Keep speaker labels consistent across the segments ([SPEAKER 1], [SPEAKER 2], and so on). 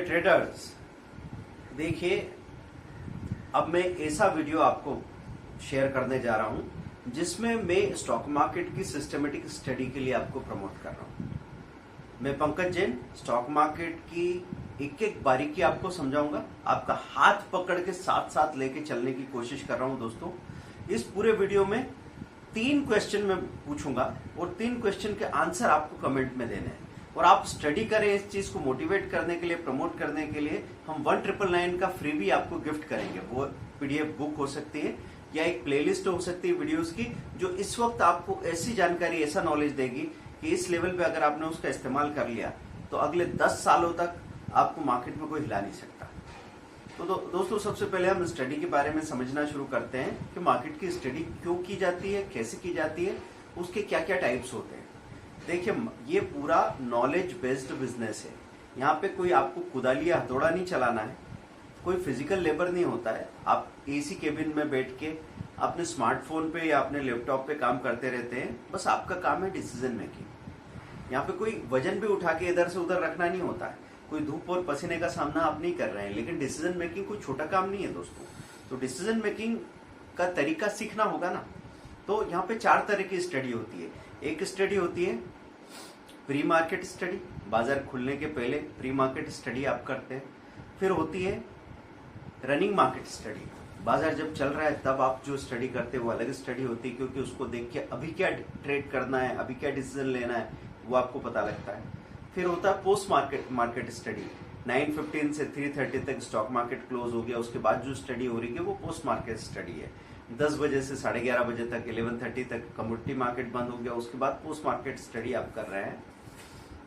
[SPEAKER 1] Traders, देखिए अब मैं ऐसा वीडियो आपको शेयर करने जा रहा हूं जिसमें मैं स्टॉक मार्केट की सिस्टमेटिक स्टडी के लिए आपको प्रमोट कर रहा हूं। मैं पंकज जैन स्टॉक मार्केट की एक एक बारीकी आपको समझाऊंगा, आपका हाथ पकड़ के साथ साथ लेके चलने की कोशिश कर रहा हूं। दोस्तों, इस पूरे वीडियो में 3 क्वेश्चन मैं पूछूंगा और 3 क्वेश्चन के आंसर आपको कमेंट में देने हैं और आप स्टडी करें। इस चीज को मोटिवेट करने के लिए, प्रमोट करने के लिए हम 1999 का फ्री भी आपको गिफ्ट करेंगे। वो पीडीएफ बुक हो सकती है या एक प्लेलिस्ट हो सकती है वीडियोस की, जो इस वक्त आपको ऐसी जानकारी, ऐसा नॉलेज देगी कि इस लेवल पे अगर आपने उसका इस्तेमाल कर लिया तो अगले 10 सालों तक आपको मार्केट में कोई हिला नहीं सकता। तो दोस्तों, सबसे पहले हम स्टडी के बारे में समझना शुरू करते हैं कि मार्केट की स्टडी क्यों की जाती है, कैसे की जाती है, उसके क्या क्या टाइप्स होते हैं। देखिए, ये पूरा नॉलेज बेस्ड बिजनेस है। यहाँ पे कोई आपको कुदाली या हथौड़ा नहीं चलाना है, कोई फिजिकल लेबर नहीं होता है। आप एसी केबिन में बैठ के अपने स्मार्टफोन पे या अपने लैपटॉप पे काम करते रहते हैं। बस आपका काम है डिसीजन मेकिंग। यहाँ पे कोई वजन भी उठा के इधर से उधर रखना नहीं होता है, कोई धूप और पसीने का सामना आप नहीं कर रहे हैं। लेकिन डिसीजन मेकिंग कोई छोटा काम नहीं है दोस्तों। तो डिसीजन मेकिंग का तरीका सीखना होगा ना। तो यहाँ पे 4 तरह की स्टडी होती है। एक स्टडी होती है प्री मार्केट स्टडी, बाजार खुलने के पहले प्री मार्केट स्टडी आप करते हैं। फिर होती है रनिंग मार्केट स्टडी, बाजार जब चल रहा है तब आप जो स्टडी करते हैं वो अलग स्टडी होती है, क्योंकि उसको देख के अभी क्या ट्रेड करना है, अभी क्या डिसीजन लेना है वो आपको पता लगता है। फिर होता है पोस्ट मार्केट स्टडी, 9:15 से 3:30 तक स्टॉक मार्केट क्लोज हो गया, उसके बाद जो स्टडी हो रही है वो पोस्ट मार्केट स्टडी है। 10 बजे से 11:30 बजे तक, 11:30 तक कमोडिटी मार्केट बंद हो गया, उसके बाद पोस्ट मार्केट स्टडी आप कर रहे हैं।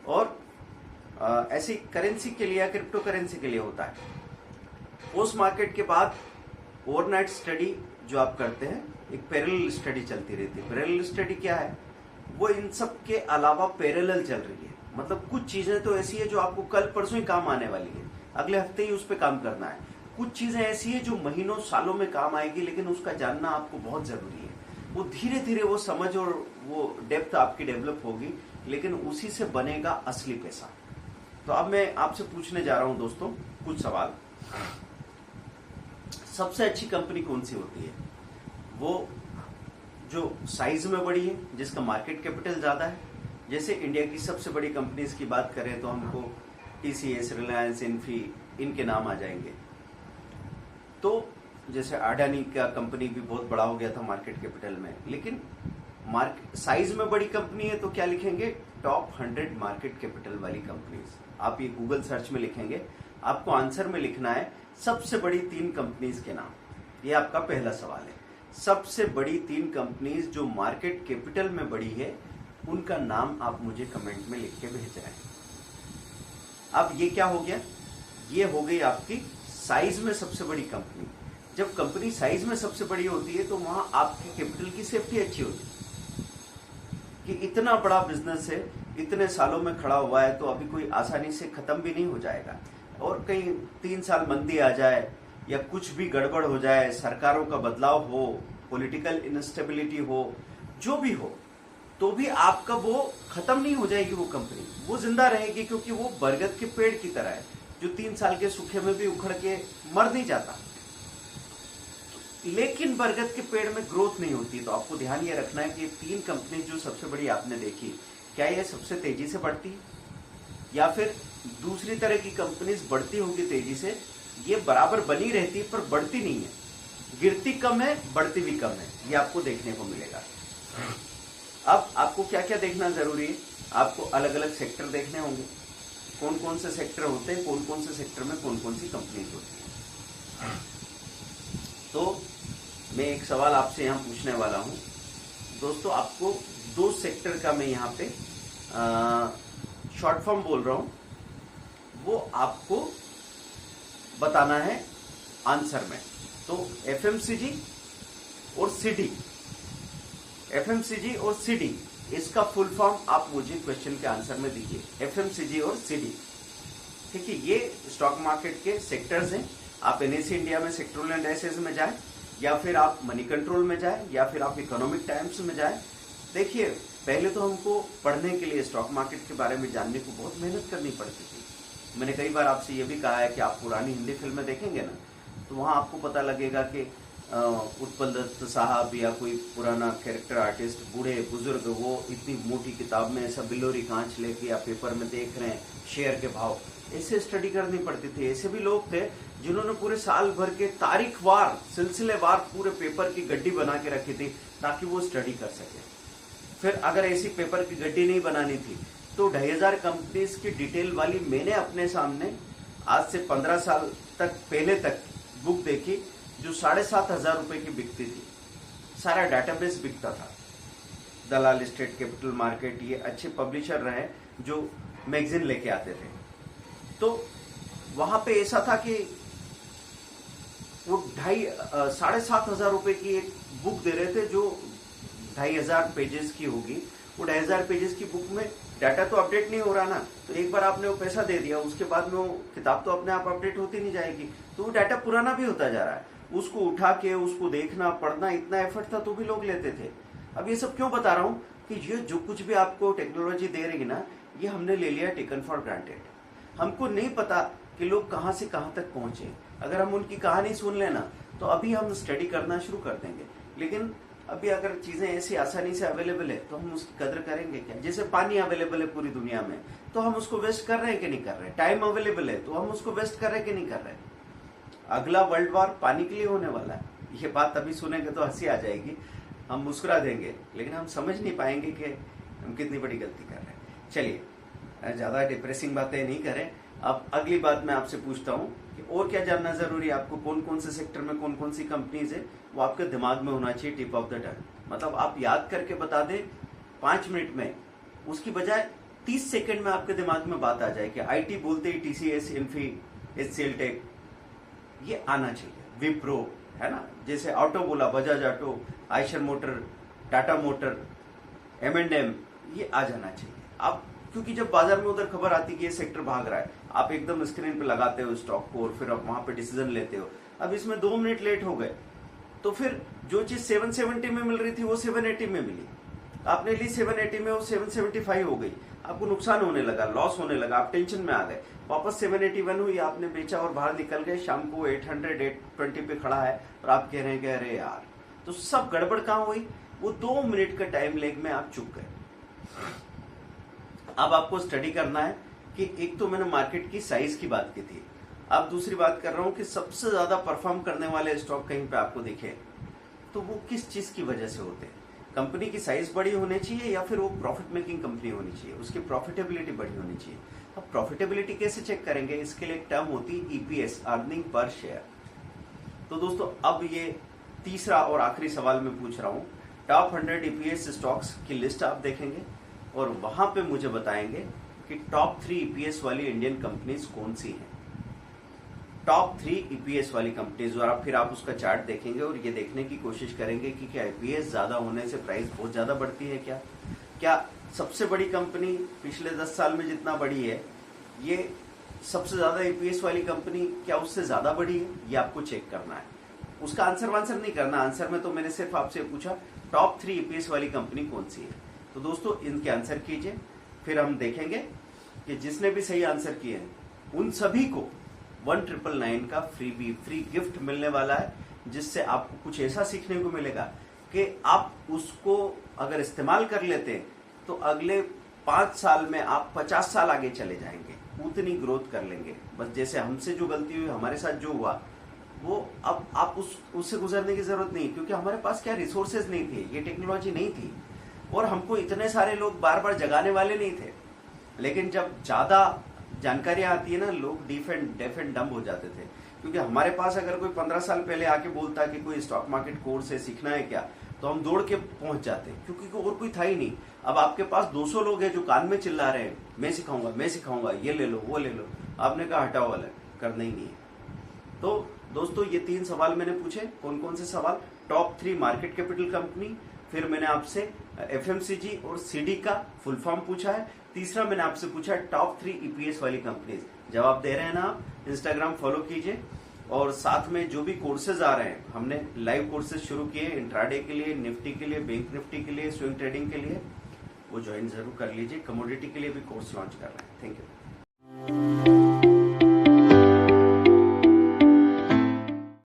[SPEAKER 1] और ऐसी करेंसी के लिए या क्रिप्टो करेंसी के लिए होता है। पोस्ट मार्केट के बाद ओवरनाइट स्टडी जो आप करते हैं, एक पैरेलल स्टडी चलती रहती है। पैरेलल स्टडी क्या है? वो इन सब के अलावा पैरेलल चल रही है। मतलब कुछ चीजें तो ऐसी है जो आपको कल परसों ही काम आने वाली है, अगले हफ्ते ही उस पर काम करना है। कुछ चीजें ऐसी है जो महीनों सालों में काम आएगी, लेकिन उसका जानना आपको बहुत जरूरी है। वो धीरे धीरे वो समझ और वो डेप्थ आपकी डेवलप होगी, लेकिन उसी से बनेगा असली पैसा। तो अब मैं आपसे पूछने जा रहा हूं दोस्तों कुछ सवाल। सबसे अच्छी कंपनी कौन सी होती है? वो जो साइज में बड़ी है, जिसका मार्केट कैपिटल ज्यादा है। जैसे इंडिया की सबसे बड़ी कंपनीज की बात करें तो हमको टीसीएस, रिलायंस, इन्फी, इनके नाम आ जाएंगे। तो जैसे अडानी का कंपनी भी बहुत बड़ा हो गया था मार्केट कैपिटल में, लेकिन साइज में बड़ी कंपनी है तो क्या लिखेंगे? टॉप 100 मार्केट कैपिटल वाली कंपनीज। आप ये गूगल सर्च में लिखेंगे, आपको आंसर में लिखना है सबसे बड़ी 3 कंपनीज के नाम। ये आपका पहला सवाल है। सबसे बड़ी 3 कंपनीज जो मार्केट कैपिटल में बड़ी है, उनका नाम आप मुझे कमेंट में लिख के भेज रहे हैं। अब ये क्या हो गया? ये हो गई आपकी साइज में सबसे बड़ी कंपनी। जब कंपनी साइज में सबसे बड़ी होती है तो वहां आपकी कैपिटल की सेफ्टी अच्छी होती है कि इतना बड़ा बिजनेस है, इतने सालों में खड़ा हुआ है, तो अभी कोई आसानी से खत्म भी नहीं हो जाएगा। और कहीं 3 साल मंदी आ जाए या कुछ भी गड़बड़ हो जाए, सरकारों का बदलाव हो, पॉलिटिकल इंस्टेबिलिटी हो, जो भी हो, तो भी आपका वो खत्म नहीं हो जाएगी। वो कंपनी वो जिंदा रहेगी, क्योंकि वो बरगद के पेड़ की तरह है जो 3 साल के सूखे में भी उखड़ के मर नहीं जाता। लेकिन बरगद के पेड़ में ग्रोथ नहीं होती। तो आपको ध्यान ये रखना है कि 3 कंपनी जो सबसे बड़ी आपने देखी, क्या ये सबसे तेजी से बढ़ती है या फिर दूसरी तरह की कंपनीज बढ़ती होगी तेजी से? ये बराबर बनी रहती पर बढ़ती नहीं है, गिरती कम है, बढ़ती भी कम है। ये आपको देखने को मिलेगा। अब आपको क्या क्या देखना जरूरी है? आपको अलग अलग सेक्टर देखने होंगे, कौन कौन से सेक्टर होते हैं, कौन कौन से सेक्टर में कौन कौन सी कंपनीज होती है। तो मैं एक सवाल आपसे यहाँ पूछने वाला हूँ दोस्तों। आपको 2 सेक्टर का मैं यहाँ पे शॉर्ट फॉर्म बोल रहा हूँ, वो आपको बताना है आंसर में। तो एफएमसीजी और सीडी, एफएमसीजी और सीडी, इसका फुल फॉर्म आप मुझे क्वेश्चन के आंसर में दीजिए। एफएमसीजी और सीडी, ठीक है, ये स्टॉक मार्केट के सेक्टर्स हैं। आप एनएससी इंडिया में सेक्टोरल एनालिसिस में जाएं, या फिर आप मनी कंट्रोल में जाएं, या फिर आप इकोनॉमिक टाइम्स में जाएं। देखिए, पहले तो हमको पढ़ने के लिए, स्टॉक मार्केट के बारे में जानने को बहुत मेहनत करनी पड़ती थी। मैंने कई बार आपसे ये भी कहा है कि आप पुरानी हिंदी फिल्में देखेंगे ना, तो वहाँ आपको पता लगेगा कि उत्पल दत्त साहब या कोई पुराना कैरेक्टर आर्टिस्ट, बूढ़े बुजुर्ग, वो इतनी मोटी किताब में ऐसा बिलोरी कांच लेके या पेपर में देख रहे हैं शेयर के भाव, ऐसे स्टडी करनी पड़ती थी। ऐसे भी लोग थे जिन्होंने पूरे साल भर के तारीखवार, सिलसिलेवार पूरे पेपर की गड्डी बना के रखी थी ताकि वो स्टडी कर सके। फिर अगर ऐसी पेपर की गड्डी नहीं बनानी थी तो 2500 कंपनीज की डिटेल वाली मैंने अपने सामने आज से 15 साल तक पहले तक बुक देखी जो 7,500 रुपए की बिकती थी। सारा डाटाबेस बिकता था। दलाल स्टेट, कैपिटल मार्केट, ये अच्छे पब्लिशर रहे जो मैगजीन लेके आते थे। तो वहां पे ऐसा था कि वो 7,500 रुपए की एक बुक दे रहे थे जो 2,500 पेजेस की होगी। वो 2,500 पेजेस की बुक में डाटा तो अपडेट नहीं हो रहा ना, तो एक बार आपने वो पैसा दे दिया, उसके बाद में वो किताब तो अपने आप अपडेट होती नहीं जाएगी, तो वो डाटा पुराना भी होता जा रहा है। उसको उठा के उसको देखना, पढ़ना, इतना एफर्ट था तो भी लोग लेते थे। अब ये सब क्यों बता रहा हूँ कि ये जो कुछ भी आपको टेक्नोलॉजी दे रही है ना, ये हमने ले लिया टेकन फॉर ग्रांटेड। हमको नहीं पता कि लोग कहाँ से कहाँ तक पहुंचे। अगर हम उनकी कहानी सुन लेना तो अभी हम स्टडी करना शुरू कर देंगे, लेकिन अभी अगर चीजें ऐसी आसानी से अवेलेबल है तो हम उसकी कदर करेंगे क्या? जैसे पानी अवेलेबल है पूरी दुनिया में, तो हम उसको वेस्ट कर रहे हैं कि नहीं कर रहे? टाइम अवेलेबल है तो हम उसको वेस्ट कर रहे हैं कि नहीं कर रहे? अगला वर्ल्ड वॉर पानी के लिए होने वाला है। ये बात अभी सुनेंगे तो हंसी आ जाएगी, हम मुस्कुरा देंगे, लेकिन हम समझ नहीं पाएंगे कि हम कितनी बड़ी गलती कर रहे हैं। चलिए, ज्यादा डिप्रेसिंग बातें नहीं करें। अब अगली बात मैं आपसे पूछता हूँ कि और क्या जानना जरूरी है आपको, कौन कौन से सेक्टर में कौन कौन सी कंपनीज है, वो आपके दिमाग में होना चाहिए टिप ऑफ द टंग। मतलब आप याद करके बता दें 5 मिनट में, उसकी बजाय 30 सेकंड में आपके दिमाग में बात आ जाए कि आईटी बोलते ही टीसीएस, इन्फी, एचसीएल टेक, ये आना चाहिए। विप्रो, है ना, जैसे ऑटो बोला, Bajaj auto, Eicher motor, Tata motor, M&M, ये आ जाना चाहिए आप। क्योंकि जब बाजार में उधर खबर आती कि ये सेक्टर भाग रहा है, आप एकदम स्क्रीन पे लगाते हो स्टॉक को और फिर आप वहां पे डिसीजन लेते हो। अब इसमें 2 मिनट लेट हो गए तो फिर जो चीज 770 में मिल रही थी वो 780 में मिली, आपने ली 780 में, वो 775 हो गई, आपको नुकसान होने लगा, लॉस होने लगा, आप टेंशन में आ गए। वापस 781 हुई, आपने बेचा और बाहर निकल गए, शाम को 800, 820 पे खड़ा है और आप कह रहे हैं कि अरे यार, तो सब गड़बड़ कहां हुई? वो 2 मिनट का टाइम लेग में आप चुक गए। अब आपको स्टडी करना है कि एक तो मैंने मार्केट की साइज की बात की थी, अब दूसरी बात कर रहा हूं कि सबसे ज्यादा परफॉर्म करने वाले स्टॉक कहीं पे आपको दिखे तो वो किस चीज की वजह से होते हैं। कंपनी की साइज बड़ी होनी चाहिए या फिर वो प्रॉफिट मेकिंग कंपनी होनी चाहिए, उसकी प्रॉफिटेबिलिटी बड़ी होनी चाहिए। अब प्रॉफिटेबिलिटी कैसे चेक करेंगे? इसके लिए एक टर्म होती है ईपीएस, अर्निंग पर शेयर। तो दोस्तों, अब ये तीसरा और आखिरी सवाल मैं पूछ रहा हूं। टॉप 100 ईपीएस स्टॉक्स की लिस्ट आप देखेंगे और वहां पे मुझे बताएंगे कि टॉप 3 ईपीएस वाली इंडियन कंपनीज कौन सी हैं। टॉप 3 ईपीएस वाली कंपनीज, और फिर आप उसका चार्ट देखेंगे और ये देखने की कोशिश करेंगे कि क्या ईपीएस ज्यादा होने से प्राइस बहुत ज्यादा बढ़ती है क्या सबसे बड़ी कंपनी पिछले 10 साल में जितना बढ़ी है, ये सबसे ज्यादा ईपीएस वाली कंपनी क्या उससे ज्यादा बढ़ी है? ये आपको चेक करना है। उसका आंसर नहीं करना, आंसर में तो मैंने सिर्फ आपसे पूछा टॉप 3 ईपीएस वाली कंपनी कौन सी है। तो दोस्तों, इनके आंसर कीजिए, फिर हम देखेंगे कि जिसने भी सही आंसर किए हैं उन सभी को 1999 का फ्री गिफ्ट मिलने वाला है, जिससे आपको कुछ ऐसा सीखने को मिलेगा कि आप उसको अगर इस्तेमाल कर लेते हैं तो अगले 5 साल में आप 50 साल आगे चले जाएंगे, उतनी ग्रोथ कर लेंगे। बस जैसे हमसे जो गलती हुई, हमारे साथ जो हुआ, वो अब आप उससे गुजरने की जरूरत नहीं, क्योंकि हमारे पास क्या रिसोर्सेज नहीं थे, ये टेक्नोलॉजी नहीं थी और हमको इतने सारे लोग बार बार जगाने वाले नहीं थे। लेकिन जब ज्यादा जानकारियां आती है ना, लोग डेफ एंड डम्ब हो जाते थे। क्योंकि हमारे पास अगर कोई 15 साल पहले आके बोलता कि कोई स्टॉक मार्केट कोर्स है, सीखना है क्या, तो हम दौड़ के पहुंच जाते, क्योंकि और कोई था ही नहीं। अब आपके पास 200 लोग हैं जो कान में चिल्ला रहे हैं, मैं सिखाऊंगा, ये ले लो, वो ले लो। आपने कहा हटाओ वाला, करना ही नहीं है। तो दोस्तों, ये 3 सवाल मैंने पूछे। कौन कौन से सवाल? टॉप 3 मार्केट कैपिटल कंपनी, फिर मैंने आपसे एफएमसीजी और सीडी का फुल फॉर्म पूछा है, तीसरा मैंने आपसे पूछा टॉप 3 ईपीएस वाली कंपनीज। जवाब दे रहे हैं ना आप? इंस्टाग्राम फॉलो कीजिए और साथ में जो भी कोर्सेज आ रहे हैं, हमने लाइव कोर्सेज शुरू किए इंट्राडे के लिए, निफ्टी के लिए, बैंक निफ्टी के लिए, स्विंग ट्रेडिंग के लिए, वो ज्वाइन जरूर कर लीजिए। कमोडिटी के लिए भी कोर्स लॉन्च कर रहे हैं। Thank you.